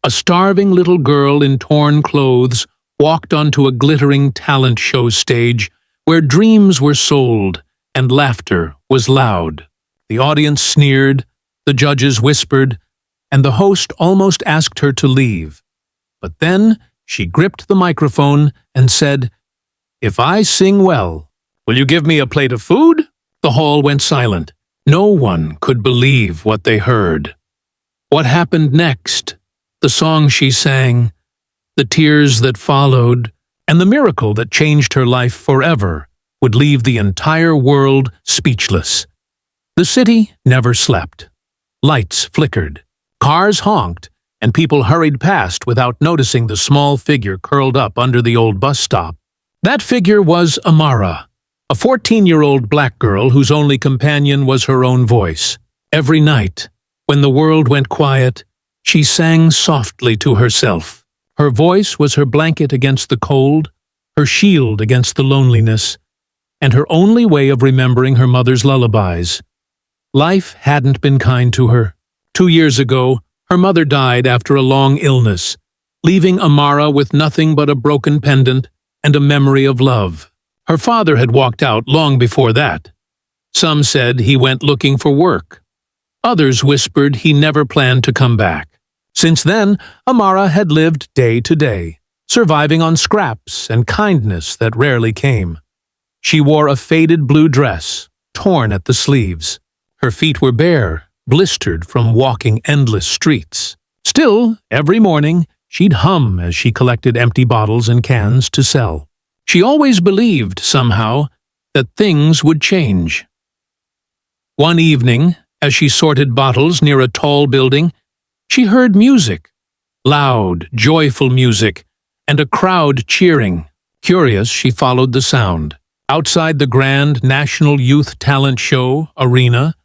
A starving little girl in torn clothes walked onto a glittering talent show stage where dreams were sold and laughter was loud. The audience sneered, the judges whispered, and the host almost asked her to leave. But then she gripped the microphone and said, "If I sing well, will you give me a plate of food?" The hall went silent. No one could believe what they heard. What happened next? The song she sang, the tears that followed, and the miracle that changed her life forever would leave the entire world speechless. The city never slept. Lights flickered, cars honked, and people hurried past without noticing the small figure curled up under the old bus stop. That figure was Amara, a 14-year-old black girl whose only companion was her own voice. Every night, when the world went quiet, she sang softly to herself. Her voice was her blanket against the cold, her shield against the loneliness, and her only way of remembering her mother's lullabies. Life hadn't been kind to her. 2 years ago, her mother died after a long illness, leaving Amara with nothing but a broken pendant and a memory of love. Her father had walked out long before that. Some said he went looking for work. Others whispered he never planned to come back. Since then, Amara had lived day to day, surviving on scraps and kindness that rarely came. She wore a faded blue dress, torn at the sleeves. Her feet were bare, blistered from walking endless streets. Still, every morning, she'd hum as she collected empty bottles and cans to sell. She always believed, somehow, that things would change. One evening, as she sorted bottles near a tall building, she heard music, loud, joyful music, and a crowd cheering. Curious, she followed the sound. Outside the grand National Youth Talent Show arena,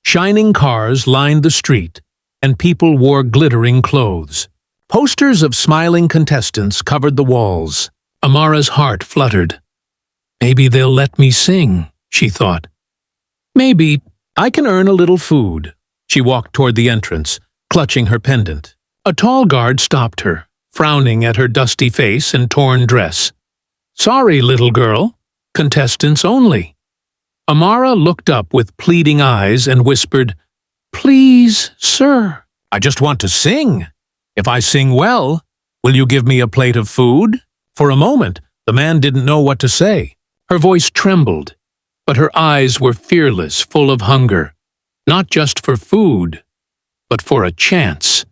shining cars lined the street, and people wore glittering clothes. Posters of smiling contestants covered the walls. Amara's heart fluttered. Maybe they'll let me sing, she thought. Maybe I can earn a little food. She walked toward the entrance, clutching her pendant. A tall guard stopped her, frowning at her dusty face and torn dress. "Sorry, little girl. Contestants only." Amara looked up with pleading eyes and whispered, "Please, sir, I just want to sing. If I sing well, will you give me a plate of food?" For a moment, the man didn't know what to say. Her voice trembled, but her eyes were fearless, full of hunger, not just for food, but for a chance.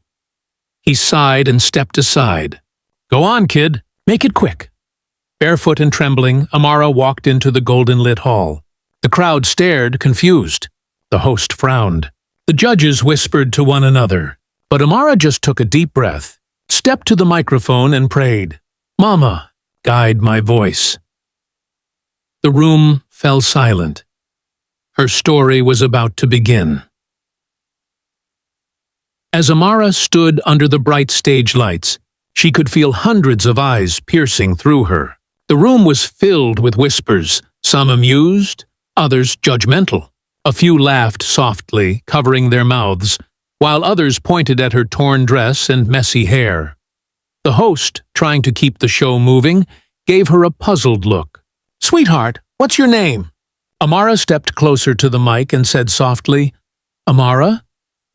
He sighed and stepped aside. "Go on, kid. Make it quick." Barefoot and trembling, Amara walked into the golden-lit hall. The crowd stared, confused. The host frowned. The judges whispered to one another. But Amara just took a deep breath, stepped to the microphone and prayed, "Mama, guide my voice." The room fell silent. Her story was about to begin. As Amara stood under the bright stage lights, she could feel hundreds of eyes piercing through her. The room was filled with whispers, some amused, others judgmental. A few laughed softly, covering their mouths, while others pointed at her torn dress and messy hair. The host, trying to keep the show moving, gave her a puzzled look. "Sweetheart, what's your name?" Amara stepped closer to the mic and said softly, "Amara?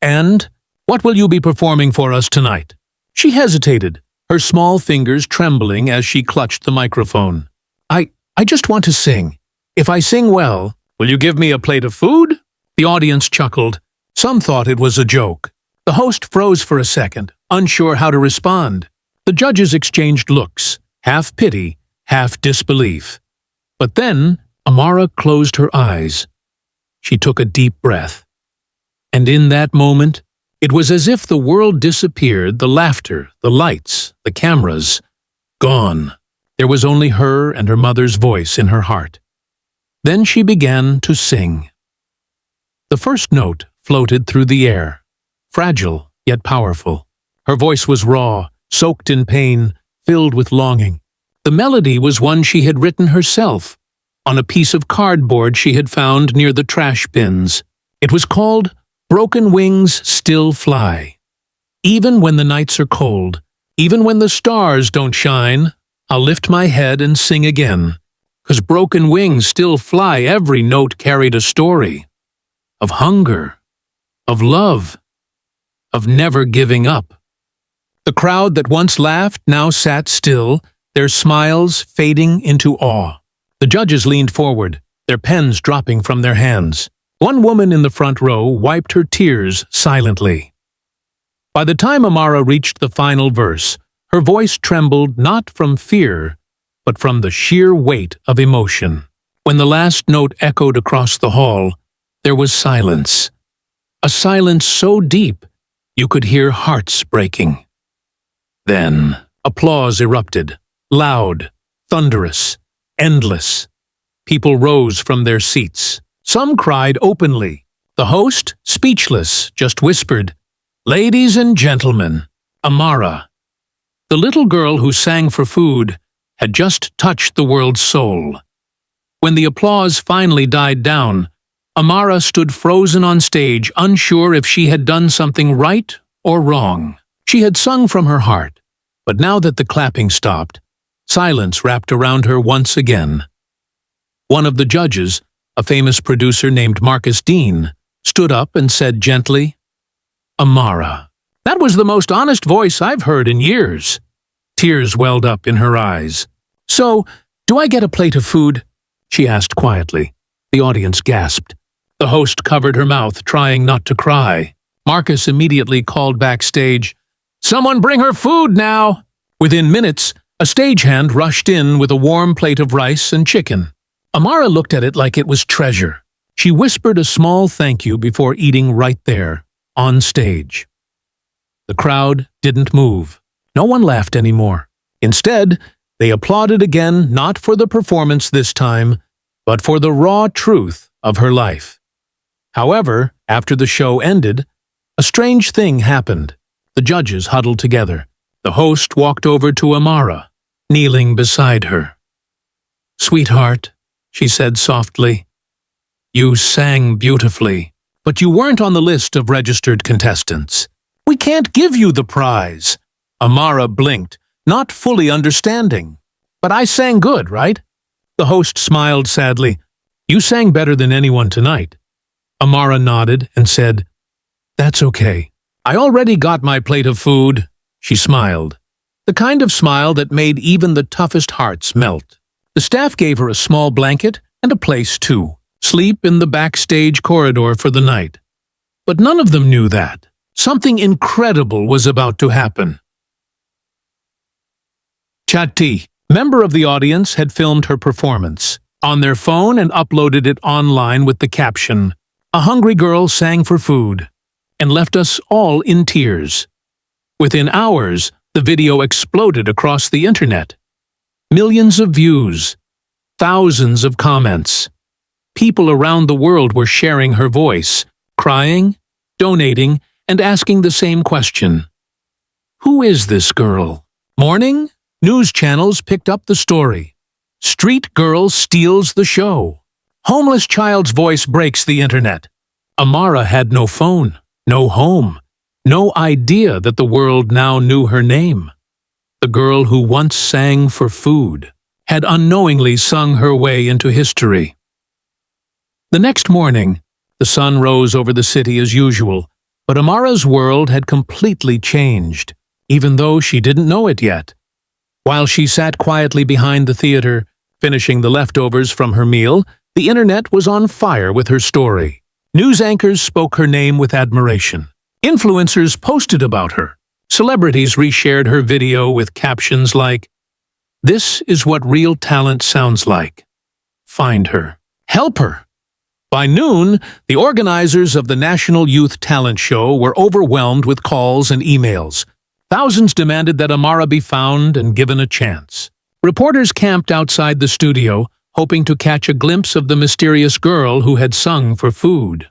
And what will you be performing for us tonight?" She hesitated, her small fingers trembling as she clutched the microphone. I just want to sing. If I sing well, will you give me a plate of food?" The audience chuckled. Some thought it was a joke. The host froze for a second, unsure how to respond. The judges exchanged looks, half pity, half disbelief. But then Amara closed her eyes. She took a deep breath. And in that moment, it was as if the world disappeared, the laughter, the lights, the cameras, gone. There was only her and her mother's voice in her heart. Then she began to sing. The first note floated through the air, fragile yet powerful. Her voice was raw, soaked in pain, filled with longing. The melody was one she had written herself, on a piece of cardboard she had found near the trash bins. It was called "Broken Wings Still Fly." Even when the nights are cold, even when the stars don't shine, I'll lift my head and sing again, 'cause broken wings still fly, every note carried a story of hunger, of love, of never giving up. The crowd that once laughed now sat still, their smiles fading into awe. The judges leaned forward, their pens dropping from their hands. One woman in the front row wiped her tears silently. By the time Amara reached the final verse, her voice trembled not from fear, but from the sheer weight of emotion. When the last note echoed across the hall, there was silence. A silence so deep you could hear hearts breaking. Then applause erupted, loud, thunderous, endless. People rose from their seats. Some cried openly. The host, speechless, just whispered, "Ladies and gentlemen, Amara." The little girl who sang for food had just touched the world's soul. When the applause finally died down, Amara stood frozen on stage, unsure if she had done something right or wrong. She had sung from her heart, but now that the clapping stopped, silence wrapped around her once again. One of the judges, a famous producer named Marcus Dean, stood up and said gently, "Amara, that was the most honest voice I've heard in years." Tears welled up in her eyes. "So, do I get a plate of food?" she asked quietly. The audience gasped. The host covered her mouth, trying not to cry. Marcus immediately called backstage, "Someone bring her food now!" Within minutes, a stagehand rushed in with a warm plate of rice and chicken. Amara looked at it like it was treasure. She whispered a small thank you before eating right there, on stage. The crowd didn't move. No one laughed anymore. Instead, they applauded again, not for the performance this time, but for the raw truth of her life. However, after the show ended, a strange thing happened. The judges huddled together. The host walked over to Amara, kneeling beside her. "Sweetheart," she said softly, "you sang beautifully, but you weren't on the list of registered contestants. We can't give you the prize." Amara blinked, not fully understanding. "But I sang good, right?" The host smiled sadly. "You sang better than anyone tonight." Amara nodded and said, "That's okay. I already got my plate of food." She smiled, the kind of smile that made even the toughest hearts melt. The staff gave her a small blanket and a place to sleep in the backstage corridor for the night. But none of them knew that something incredible was about to happen. Chatti, member of the audience, had filmed her performance on their phone and uploaded it online with the caption, "A hungry girl sang for food," and left us all in tears. Within hours, the video exploded across the internet. Millions of views, thousands of comments. People around the world were sharing her voice, crying, donating, and asking the same question. Who is this girl? Morning, news channels picked up the story. Street girl steals the show. Homeless child's voice breaks the internet. Amara had no phone, no home, no idea that the world now knew her name. The girl who once sang for food had unknowingly sung her way into history. The next morning, the sun rose over the city as usual, but Amara's world had completely changed, even though she didn't know it yet. While she sat quietly behind the theater, finishing the leftovers from her meal, the internet was on fire with her story. News anchors spoke her name with admiration. Influencers posted about her. Celebrities reshared her video with captions like, "This is what real talent sounds like. Find her. Help her." By noon, the organizers of the National Youth Talent Show were overwhelmed with calls and emails. Thousands demanded that Amara be found and given a chance. Reporters camped outside the studio, hoping to catch a glimpse of the mysterious girl who had sung for food.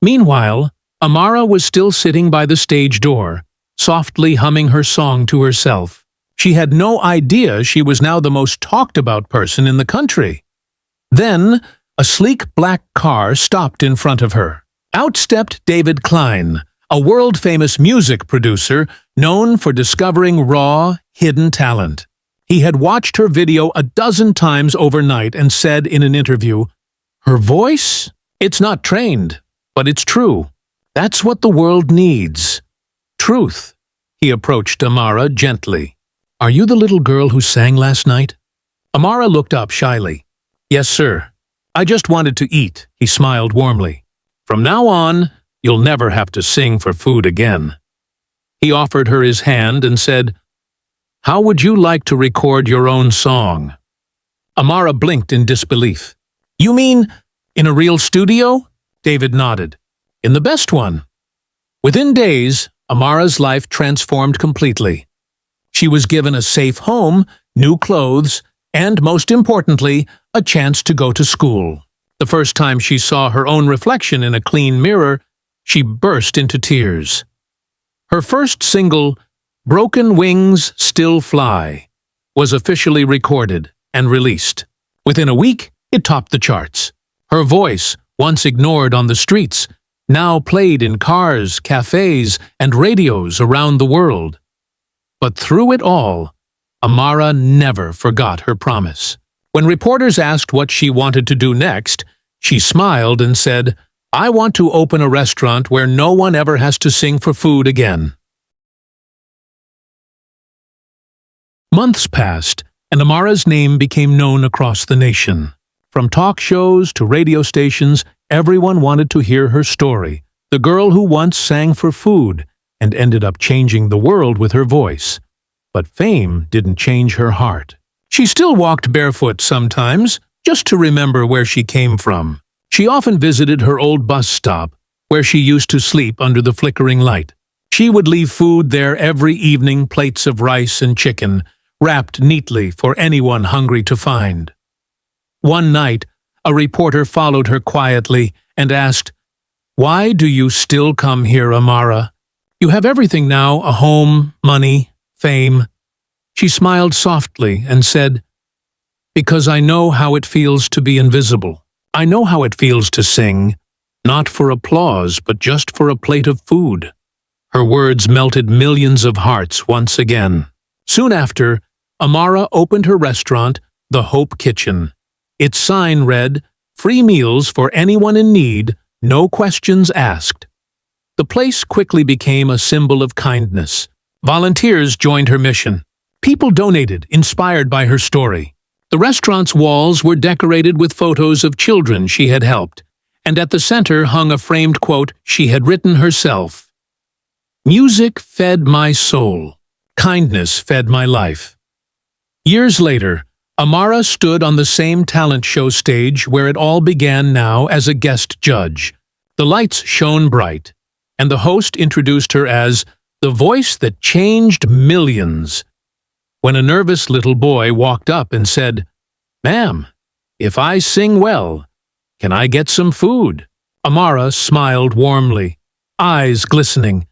Meanwhile, Amara was still sitting by the stage door, softly humming her song to herself. She had no idea she was now the most talked-about person in the country. Then, a sleek black car stopped in front of her. Out stepped David Klein, a world-famous music producer known for discovering raw, hidden talent. He had watched her video a dozen times overnight and said in an interview, "Her voice? It's not trained, but it's true. That's what the world needs. Truth." He approached Amara gently. "Are you the little girl who sang last night?" Amara looked up shyly. "Yes, sir. I just wanted to eat," he smiled warmly. "From now on, you'll never have to sing for food again." He offered her his hand and said, "How would you like to record your own song?" Amara blinked in disbelief. "You mean in a real studio?" David nodded. "In the best one." Within days, Amara's life transformed completely. She was given a safe home, new clothes, and, most importantly, a chance to go to school. The first time she saw her own reflection in a clean mirror, she burst into tears. Her first single, "Broken Wings Still Fly," was officially recorded and released. Within a week, it topped the charts. Her voice, once ignored on the streets, now played in cars, cafes, and radios around the world. But through it all, Amara never forgot her promise. When reporters asked what she wanted to do next, she smiled and said, "I want to open a restaurant where no one ever has to sing for food again." Months passed, and Amara's name became known across the nation. From talk shows to radio stations, everyone wanted to hear her story, the girl who once sang for food and ended up changing the world with her voice. But fame didn't change her heart. She still walked barefoot sometimes, just to remember where she came from. She often visited her old bus stop, where she used to sleep under the flickering light. She would leave food there every evening, plates of rice and chicken, wrapped neatly for anyone hungry to find. One night, a reporter followed her quietly and asked, "Why do you still come here, Amara? You have everything now, a home, money, fame." She smiled softly and said, "Because I know how it feels to be invisible. I know how it feels to sing, not for applause, but just for a plate of food." Her words melted millions of hearts once again. Soon after, Amara opened her restaurant, The Hope Kitchen. Its sign read, "Free meals for anyone in need, no questions asked." The place quickly became a symbol of kindness. Volunteers joined her mission. People donated, inspired by her story. The restaurant's walls were decorated with photos of children she had helped, and at the center hung a framed quote she had written herself. "Music fed my soul. Kindness fed my life." Years later, Amara stood on the same talent show stage where it all began now as a guest judge. The lights shone bright, and the host introduced her as the voice that changed millions. When a nervous little boy walked up and said, "Ma'am, if I sing well, can I get some food?" Amara smiled warmly, eyes glistening.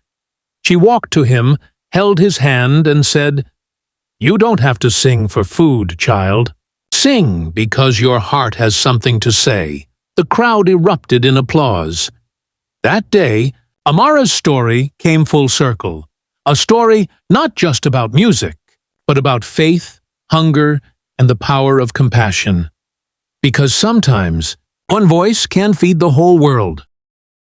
She walked to him, held his hand, and said, "You don't have to sing for food, child. Sing because your heart has something to say." The crowd erupted in applause. That day, Amara's story came full circle. A story not just about music, but about faith, hunger, and the power of compassion. Because sometimes, one voice can feed the whole world.